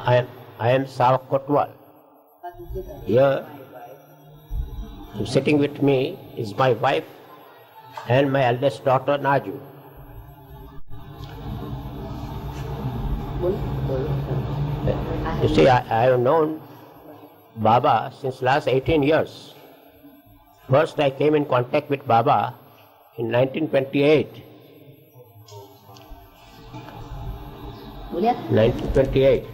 I am Savak Kotwal. Here, sitting with me is my wife and my eldest daughter Naju. You see, I have known Baba since last 18 years. First I came in contact with Baba in 1928. 1928.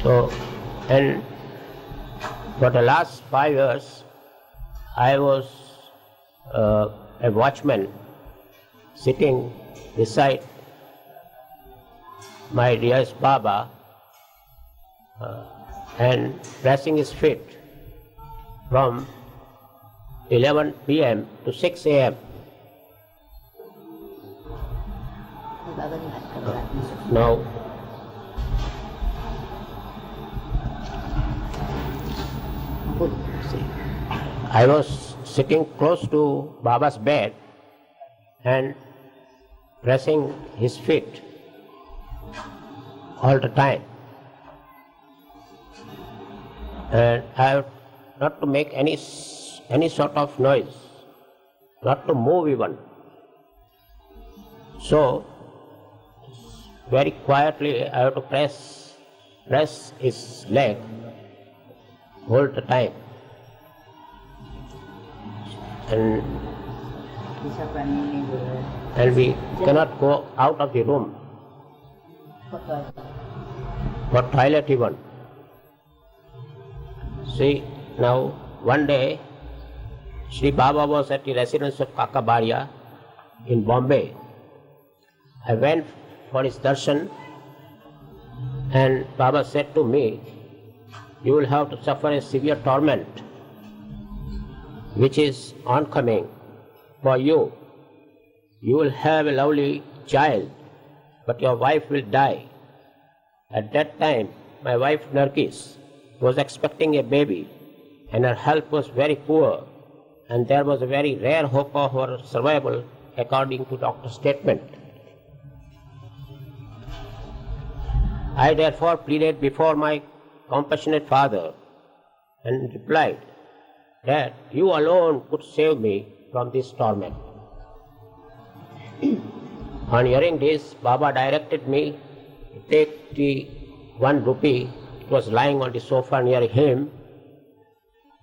So, and for the last 5 years, I was a watchman sitting beside my dearest Baba and pressing his feet from 11 p.m. to 6 a.m. Now, I was sitting close to Baba's bed and pressing his feet all the time. And I have not to make any sort of noise, not to move even. So, very quietly I have to press his leg all the time. And we cannot go out of the room for toilet even. See, now one day Sri Baba was at the residence of Kakabaria in Bombay. I went for his darshan and Baba said to me, "You will have to suffer a severe torment which is oncoming for you. You will have a lovely child, but your wife will die." At that time, my wife Nargis was expecting a baby and her health was very poor and there was a very rare hope of her survival according to doctor's statement. I therefore pleaded before my compassionate father and replied that you alone could save me from this torment. On hearing this, Baba directed me to take the 1 rupee, it was lying on the sofa near him,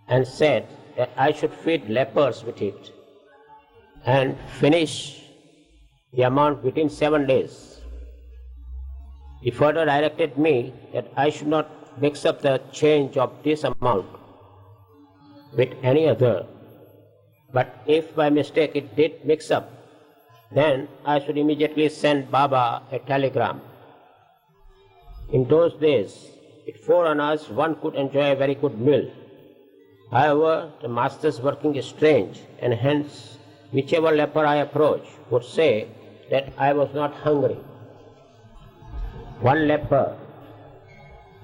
and said that I should feed lepers with it and finish the amount within 7 days. He further directed me that I should not mix up the change of this amount with any other, but if by mistake it did mix up, then I should immediately send Baba a telegram. In those days, with 4 annas, one could enjoy a very good meal. However, the master's working is strange, and hence whichever leper I approach would say that I was not hungry. One leper,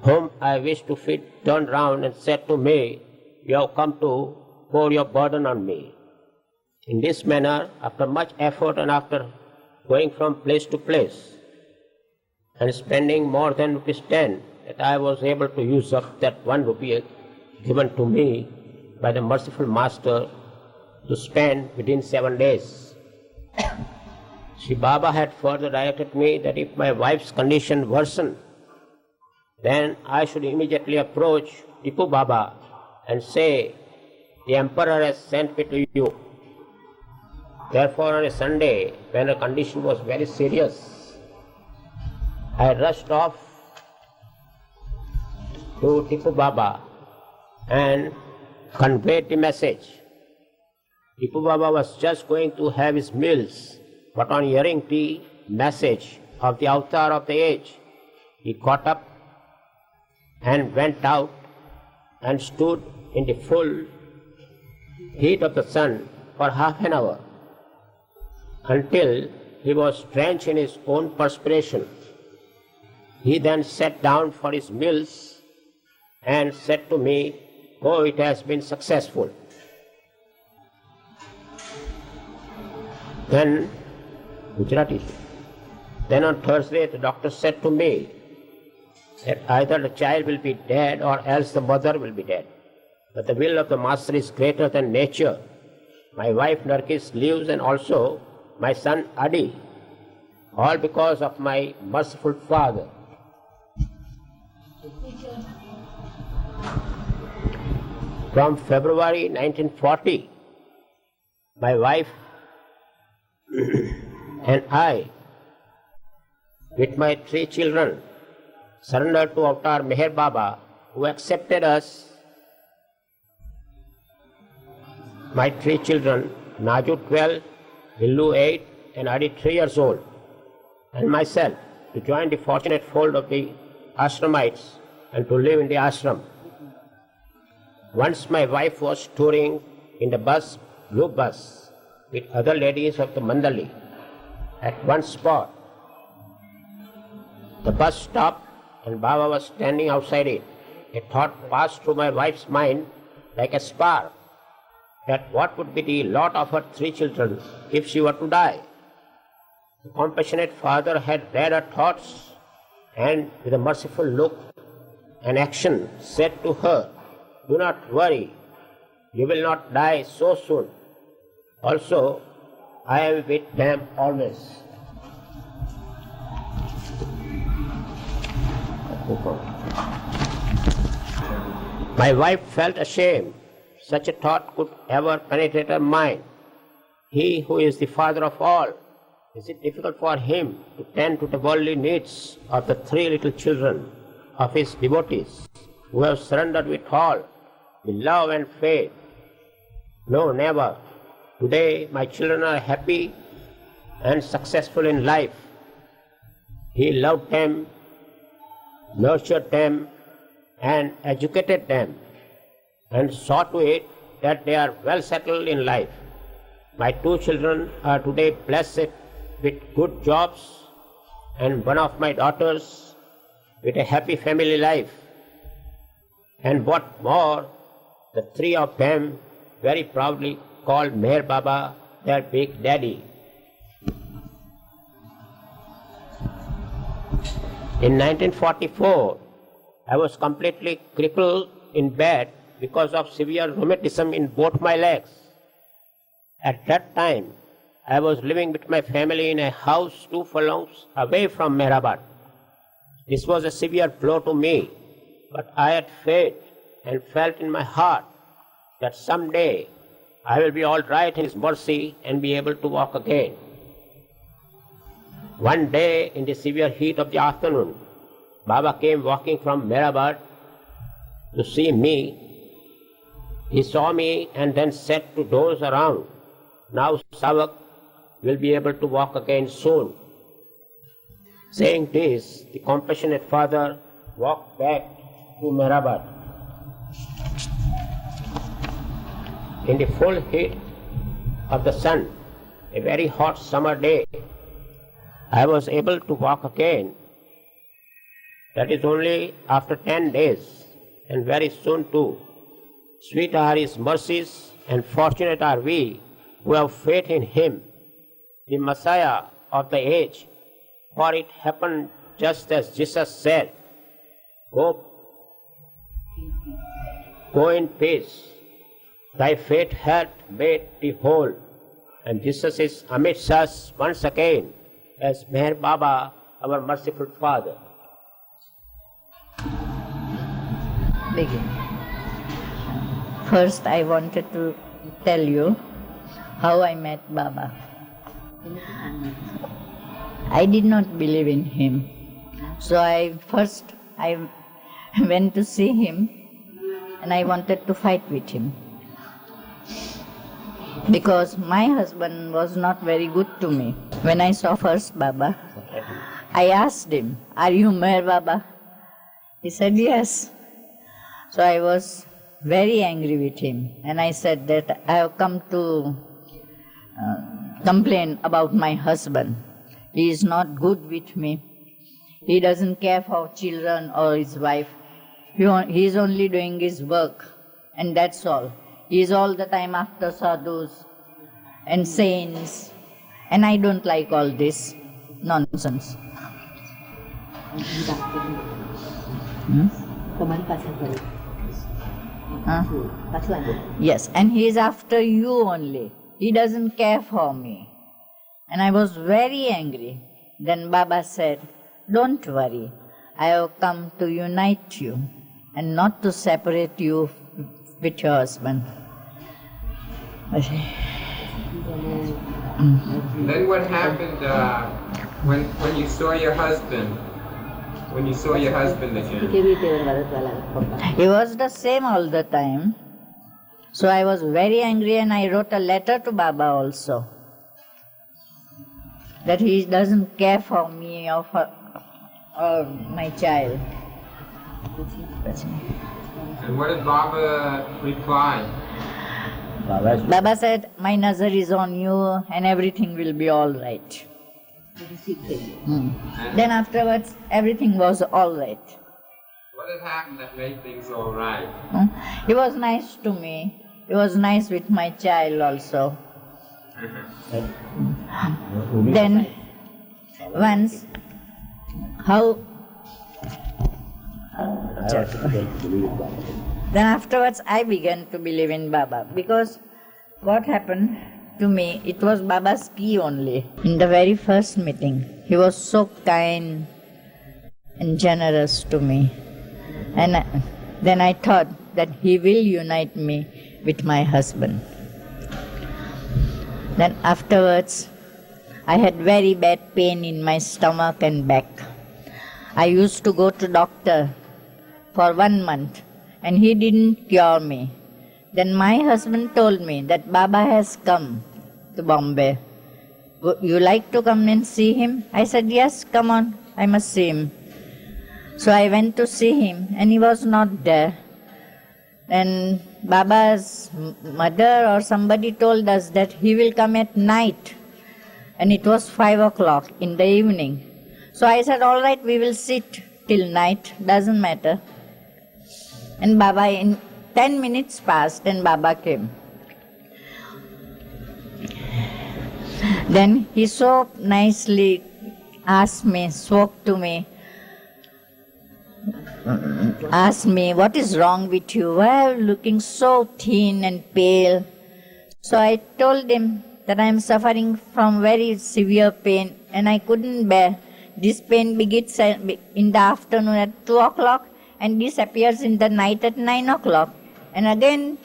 whom I wished to feed, turned round and said to me, "You have come to pour your burden on me." In this manner, after much effort and after going from place to place and spending more than ₹10, that I was able to use up that 1 rupee given to me by the merciful master to spend within 7 days. Sri Baba had further directed me that if my wife's condition worsened, then I should immediately approach Tipu Baba and say, "The emperor has sent me to you." Therefore, on a Sunday, when her condition was very serious, I rushed off to Tipu Baba and conveyed the message. Tipu Baba was just going to have his meals, but on hearing the message of the avatar of the age, he got up and went out and stood in the full heat of the sun for half an hour until he was drenched in his own perspiration. He then sat down for his meals and said to me, "Oh, it has been successful." Then Gujarati. Then on Thursday, the doctor said to me that either the child will be dead or else the mother will be dead. But the will of the Master is greater than nature. My wife Nargis lives and also my son Adi, all because of my merciful father. From February 1940, my wife and I, with my 3 children, surrendered to Avatar Meher Baba, who accepted us, my 3 children, Naju 12, Hillu 8, and Adi 3 years old, and myself, to join the fortunate fold of the Ashramites and to live in the ashram. Once my wife was touring in the bus, blue bus, with other ladies of the Mandali. At one spot, the bus stopped and Baba was standing outside it. A thought passed through my wife's mind like a spark, that what would be the lot of her 3 children if she were to die. The compassionate father had read her thoughts and with a merciful look and action said to her, "Do not worry, you will not die so soon. Also, I am with them always." My wife felt ashamed. Such a thought could ever penetrate her mind. He who is the father of all, is it difficult for him to tend to the worldly needs of the 3 little children of his devotees who have surrendered with all, with love and faith? No, never. Today my children are happy and successful in life. He loved them, nurtured them, and educated them, and saw to it that they are well settled in life. My 2 children are today blessed with good jobs, and one of my daughters with a happy family life. And what more, the 3 of them very proudly called Meher Baba their big daddy. In 1944, I was completely crippled in bed because of severe rheumatism in both my legs. At that time, I was living with my family in a house 2 furlongs away from Meherabad. This was a severe blow to me, but I had faith and felt in my heart that someday I will be all right in His mercy and be able to walk again. One day in the severe heat of the afternoon, Baba came walking from Meherabad to see me. He saw me and then said to those around, "Now Savak will be able to walk again soon." Saying this, the compassionate father walked back to Meherabad. In the full heat of the sun, a very hot summer day, I was able to walk again. That is only after 10 days, and very soon too. Sweet are His mercies, and fortunate are we who have faith in Him, the Messiah of the age. For it happened just as Jesus said, Go in peace. Thy faith hath made thee whole." And Jesus is amidst us once again as Meher Baba, our merciful Father. Begin. First, I wanted to tell you how I met Baba. I did not believe in him. So I went to see him and I wanted to fight with him. Because my husband was not very good to me. When I saw first Baba, I asked him, "Are you Meher Baba?" He said, "Yes." So I was very angry with him and I said that I have come to complain about my husband. He is not good with me. He doesn't care for children or his wife. He is only doing his work, and that's all. He is all the time after sadhus and saints And I don't like all this nonsense. Yes, and he is after you only. He doesn't care for me. And I was very angry. Then Baba said, don't worry, I have come to unite you and not to separate you with your husband. Then what happened when you saw your husband? When you saw your husband again? He was the same all the time. So I was very angry and I wrote a letter to Baba also. That he doesn't care for me or for my child. And what did Baba reply? Baba said, my nazar is on you and everything will be all right. Then afterwards, everything was all right. What had happened that made things all right? He was nice to me. He was nice with my child also. Then once, then afterwards I began to believe in Baba, because what happened to me, it was Baba's key only. In the very first meeting, he was so kind and generous to me. And then I thought that he will unite me with my husband. Then afterwards, I had very bad pain in my stomach and back. I used to go to doctor for 1 month and he didn't cure me. Then my husband told me that Baba has come to Bombay. You like to come and see him? I said, yes, come on, I must see him. So I went to see him and he was not there. And Baba's mother or somebody told us that he will come at night. And it was 5 o'clock in the evening. So I said, all right, we will sit till night, doesn't matter. And Baba, in 10 minutes passed and Baba came. Then he so nicely asked me, spoke to me, asked me, what is wrong with you? Why are you looking so thin and pale? So I told him that I am suffering from very severe pain and I couldn't bear. This pain begins in the afternoon at 2 o'clock and disappears in the night at 9 o'clock. And again,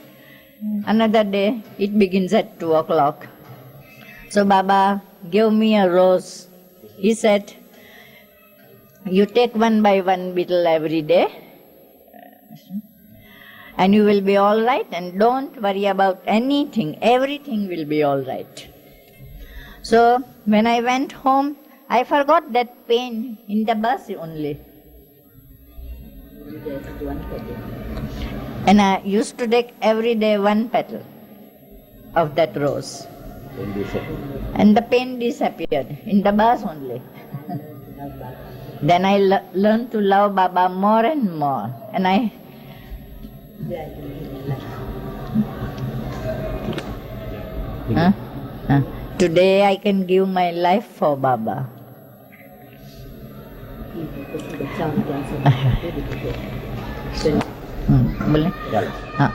another day, it begins at 2 o'clock. So Baba gave me a rose. He said, you take 1 by 1 beetle every day and you will be all right, and don't worry about anything. Everything will be all right. So when I went home, I forgot that pain in the bus only. And I used to take every day 1 petal of that rose. And the pain disappeared in the bus only. Then I learned to love Baba more and more. And I today I can give my life for Baba.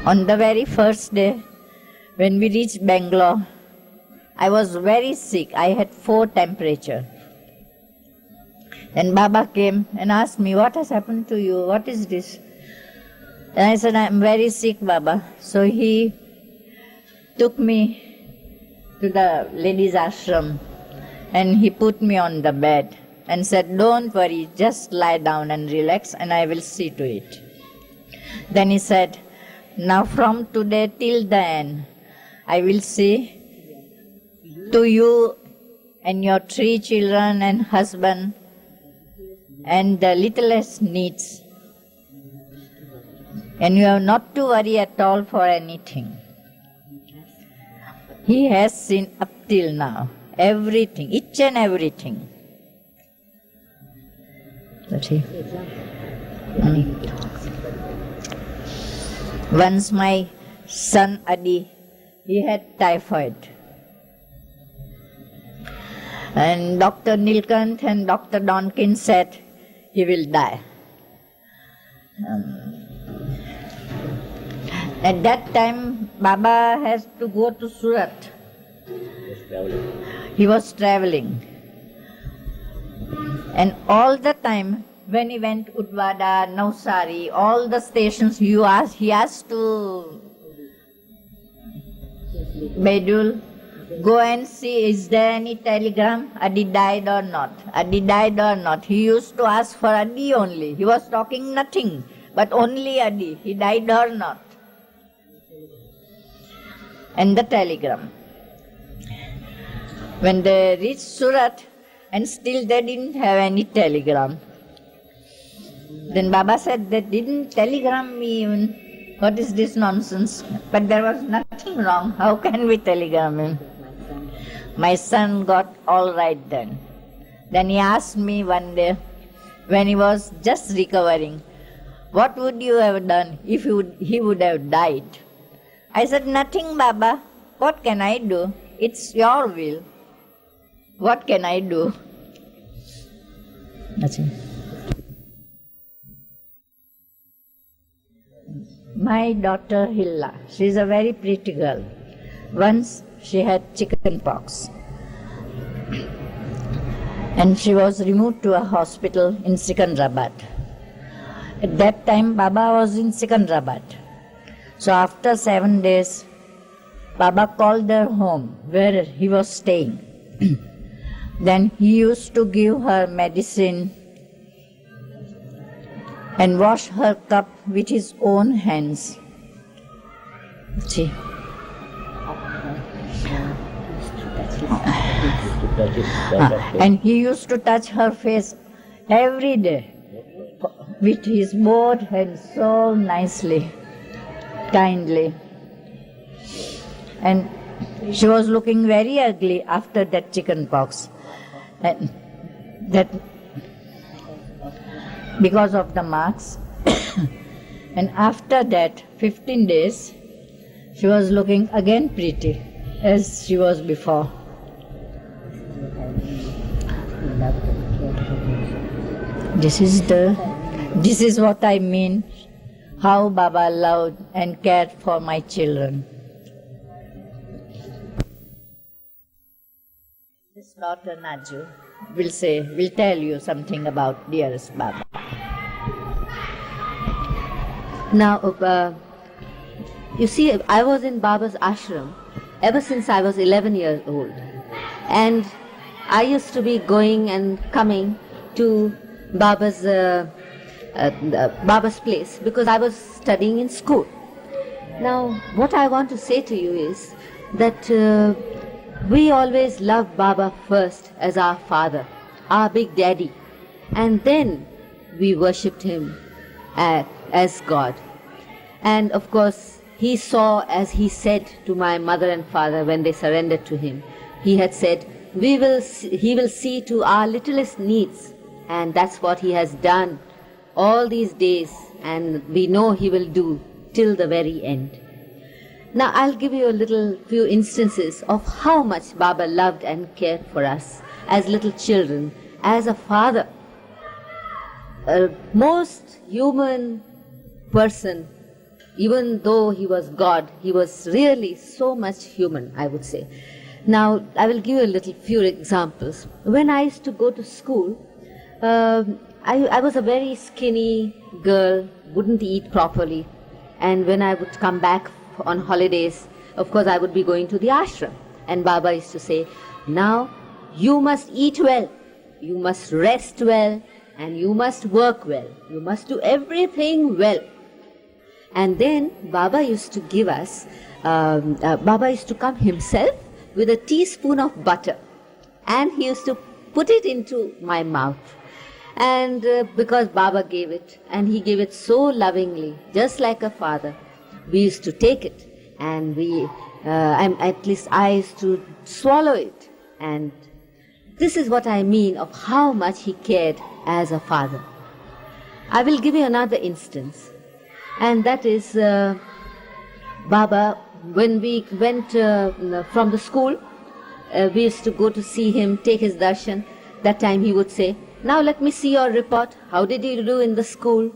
On the very first day, when we reached Bangalore, I was very sick. I had 4 temperature. Then Baba came and asked me, what has happened to you? What is this? And I said, I am very sick, Baba. So he took me to the ladies' ashram and he put me on the bed and said, don't worry, just lie down and relax and I will see to it. Then he said, now from today till the end, I will see to you and your 3 children and husband and the littlest needs. And you have not to worry at all for anything. He has seen up till now everything, each and everything. That's it. Once my son Adi, he had typhoid. And Dr. Nilkant and Dr. Donkin said he will die. At that time, Baba has to go to Surat. He was traveling. And all the time, when he went Udvada, Navsari, all the stations he has to Bedul, go and see, is there any telegram? Adi died or not? Adi died or not? He used to ask for Adi only. He was talking nothing, but only Adi. He died or not? And the telegram. When they reached Surat, and still they didn't have any telegram. Then Baba said, they didn't telegram me even. What is this nonsense? But there was nothing wrong. How can we telegram him? My son got all right then. Then he asked me one day, when he was just recovering, what would you have done if he would have died? I said, nothing, Baba. What can I do? It's your will. What can I do? Nothing. My daughter Hilla, she is a very pretty girl. Once she had chicken pox. And she was removed to a hospital in Sikandrabad. At that time, Baba was in Sikandrabad. So after 7 days, Baba called her home where he was staying. Then he used to give her medicine and wash her cup with his own hands. See. And he used to touch her face every day with his both hands so nicely, kindly. And she was looking very ugly after that chicken pox. And that because of the marks. And after that, 15 days, she was looking again pretty as she was before. This is what I mean, how Baba loved and cared for my children. This daughter Naju will tell you something about dearest Baba. Now, you see, I was in Baba's ashram ever since I was 11 years old. And I used to be going and coming to Baba's place because I was studying in school. Now, what I want to say to you is that we always loved Baba first as our father, our big daddy, and then we worshipped him as God. And of course, he saw, as he said to my mother and father when they surrendered to him, he had said, he will see to our littlest needs. And that's what he has done all these days, and we know he will do till the very end. Now I'll give you a few instances of how much Baba loved and cared for us as little children, as a father. A most human person, even though he was God, he was really so much human, I would say. Now I will give you few examples. When I used to go to school, I was a very skinny girl, wouldn't eat properly, and when I would come back on holidays, of course I would be going to the ashram, and Baba used to say, now you must eat well, you must rest well, and you must work well, you must do everything well. And then Baba used to give us, Baba used to come himself with a teaspoon of butter, and he used to put it into my mouth. And because Baba gave it, and he gave it so lovingly, just like a father, we used to take it, and at least I used to swallow it. And this is what I mean of how much he cared as a father. I will give you another instance, and that is Baba, when we went from the school, we used to go to see him, take his darshan. That time he would say, now let me see your report. How did you do in the school?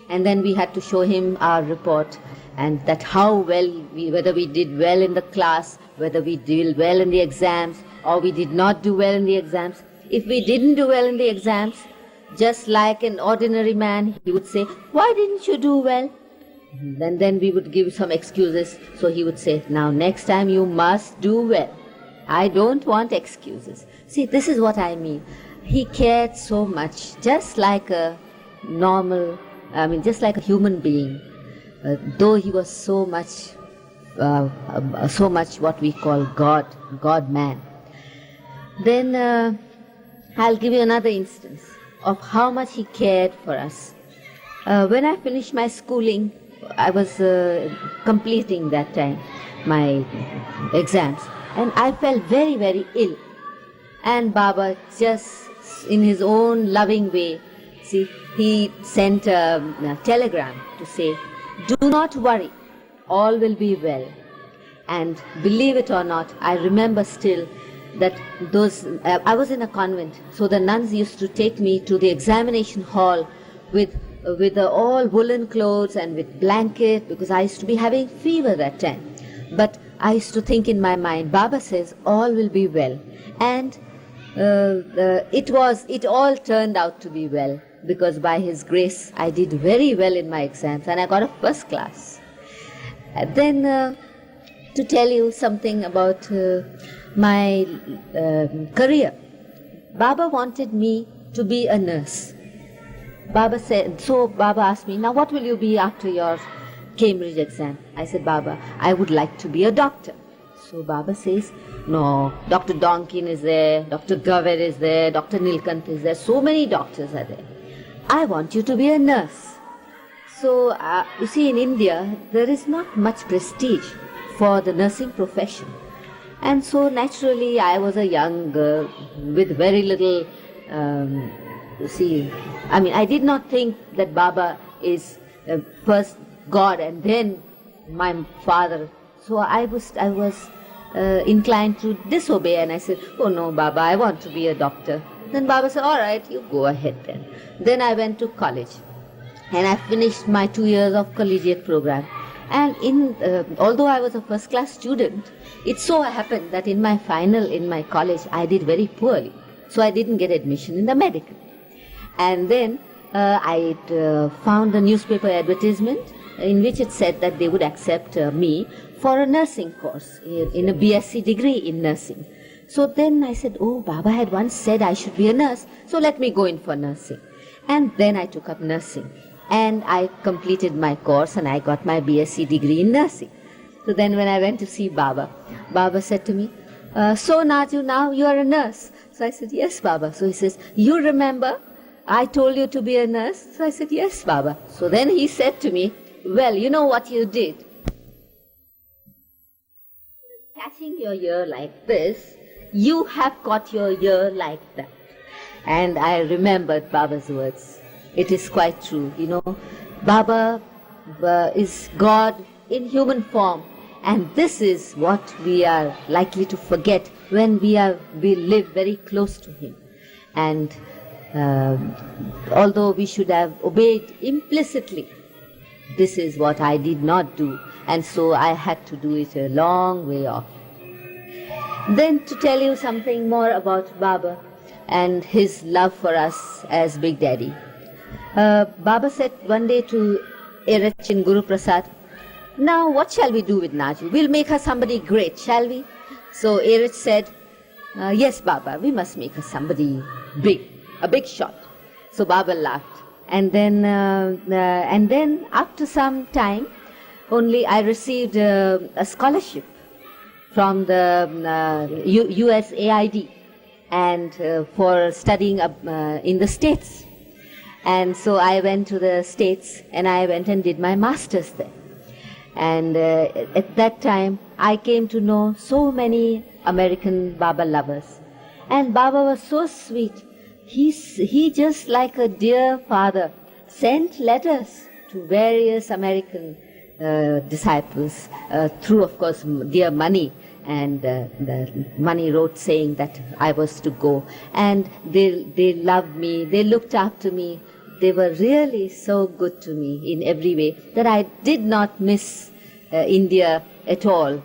And then we had to show him our report, and that how well, whether we did well in the class, whether we did well in the exams, or we did not do well in the exams. If we didn't do well in the exams, just like an ordinary man, he would say, why didn't you do well? And then we would give some excuses. So he would say, now next time you must do well. I don't want excuses. See, this is what I mean. He cared so much, just like a normal, just like a human being. Though he was so much what we call God man. Then I'll give you another instance of how much he cared for us. When I finished my schooling, I was completing that time my exams, and I felt very, very ill. And Baba, just in his own loving way, see, he sent a telegram to say, do not worry, all will be well. And believe it or not, I remember still that I was in a convent, so the nuns used to take me to the examination hall with all woolen clothes and with blanket, because I used to be having fever that time. But I used to think in my mind, Baba says all will be well. And it all turned out to be well, because by his grace I did very well in my exams and I got a first class. And then to tell you something about my career, Baba wanted me to be a nurse. Baba asked me, now what will you be after your Cambridge exam? I said, Baba, I would like to be a doctor. So Baba says, no, Dr. Donkin is there, Dr. Gaver is there, Dr. Nilkant is there, so many doctors are there. I want you to be a nurse. So, you see, in India, there is not much prestige for the nursing profession. And so, naturally, I was a young girl with very little, I did not think that Baba is first God and then my father. So I was inclined to disobey, and I said, oh no, Baba, I want to be a doctor. Then Baba said, all right, you go ahead then. Then I went to college, and I finished my 2 years of collegiate program. And although I was a first class student, it so happened that in my final in my college, I did very poorly. So I didn't get admission in the medical. And then I found a newspaper advertisement in which it said that they would accept me for a nursing course in a BSc degree in nursing. So then I said, oh, Baba had once said I should be a nurse, so let me go in for nursing. And then I took up nursing. And I completed my course and I got my BSc degree in nursing. So then when I went to see Baba, Baba said to me, so Naju, now you are a nurse. So I said, yes, Baba. So he says, you remember I told you to be a nurse? So I said, yes, Baba. So then he said to me, well, you know what you did? Catching your ear like this, you have got your ear like that. And I remembered Baba's words. It is quite true, you know. Baba is God in human form, and this is what we are likely to forget when we live very close to Him. And although we should have obeyed implicitly, this is what I did not do, and so I had to do it a long way off. Then to tell you something more about Baba and his love for us as Big Daddy. Baba said one day to Erich in Guru Prasad, now what shall we do with Naju? We'll make her somebody great, shall we? So Erich said, yes, Baba, we must make her somebody big, a big shot. So Baba laughed. And then after some time, only I received a scholarship from the USAID and for studying in the States. And so I went to the States and I went and did my master's there. And at that time, I came to know so many American Baba lovers. And Baba was so sweet. He just like a dear father sent letters to various American disciples through, of course, dear money. and the money wrote saying that I was to go. And they loved me, they looked after me. They were really so good to me in every way that I did not miss India at all,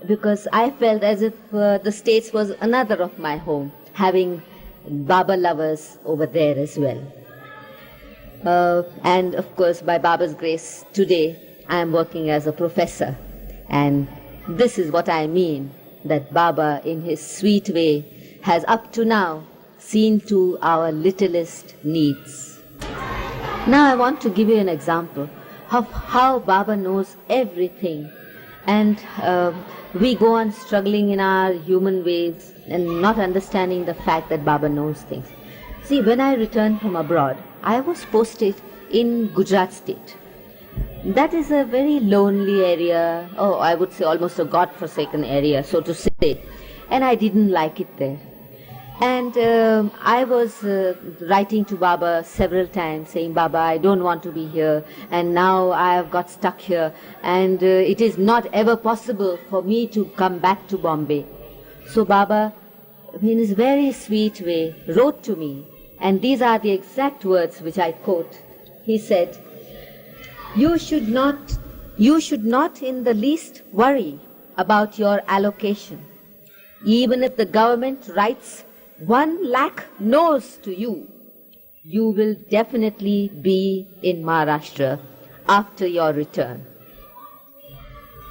because I felt as if the States was another of my home, having Baba lovers over there as well. And of course, by Baba's grace, today I am working as a professor. And this is what I mean, that Baba, in his sweet way, has up to now seen to our littlest needs. Now I want to give you an example of how Baba knows everything. And we go on struggling in our human ways and not understanding the fact that Baba knows things. See, when I returned from abroad, I was posted in Gujarat state. That is a very lonely area, I would say almost a God-forsaken area, so to say. And I didn't like it there. And I was writing to Baba several times saying, Baba, I don't want to be here, and now I have got stuck here, and it is not ever possible for me to come back to Bombay. So Baba, in his very sweet way, wrote to me, and these are the exact words which I quote. He said, you should not in the least worry about your allocation. Even if the government writes 1 lakh no's to you, you will definitely be in Maharashtra after your return.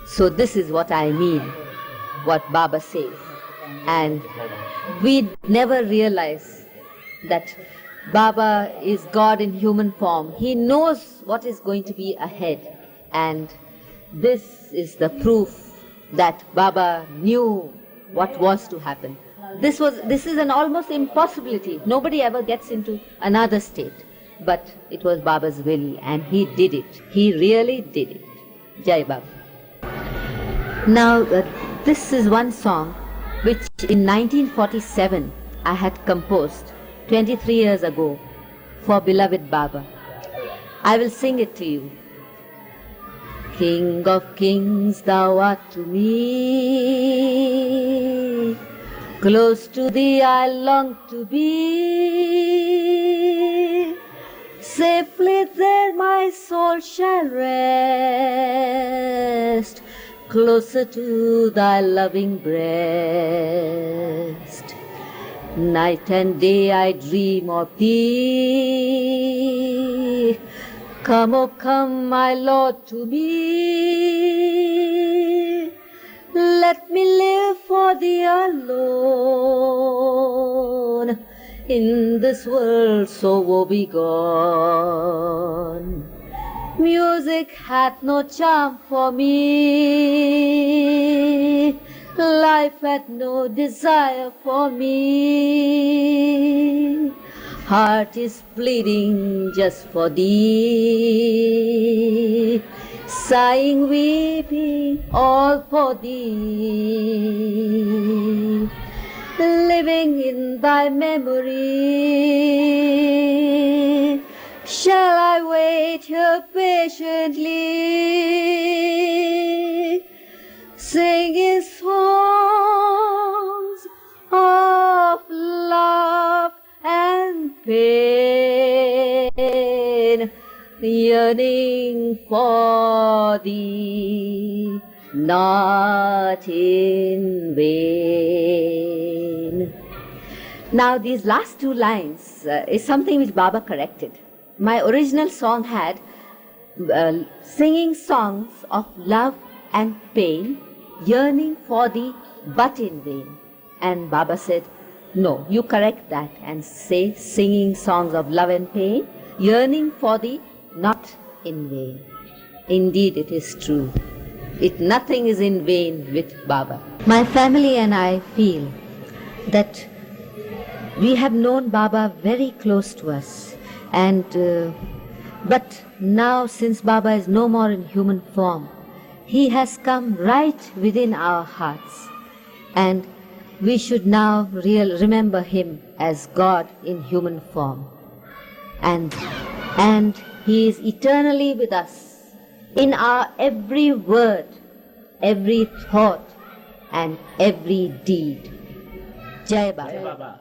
So this is what I mean, what Baba says. And we never realize that Baba is God in human form. He knows what is going to be ahead. And this is the proof that Baba knew what was to happen. This is an almost impossibility. Nobody ever gets into another state. But it was Baba's will, and he did it. He really did it. Jai Baba. Now, this is one song which in 1947 I had composed 23 years ago for beloved Baba. I will sing it to you. King of kings, thou art to me. Close to thee I long to be. Safely there my soul shall rest, closer to thy loving breast. Night and day I dream of thee. Come, oh come, my Lord, to me. Let me live for thee alone in this world so woebegone. Music hath no charm for me. Life hath no desire for me. Heart is bleeding just for thee. Sighing, weeping, all for thee. Living in thy memory. Shall I wait here patiently, singing songs of love and pain, yearning for thee, not in vain. Now these last 2 lines is something which Baba corrected. My original song had singing songs of love and pain, yearning for thee, but in vain. And Baba said, no, you correct that and say singing songs of love and pain, yearning for thee, not in vain. Indeed, it is true. Nothing is in vain with Baba. My family and I feel that we have known Baba very close to us. And but now, since Baba is no more in human form, he has come right within our hearts. And we should now remember him as God in human form. And he is eternally with us in our every word, every thought, and every deed. Jai Baba. Jai Baba.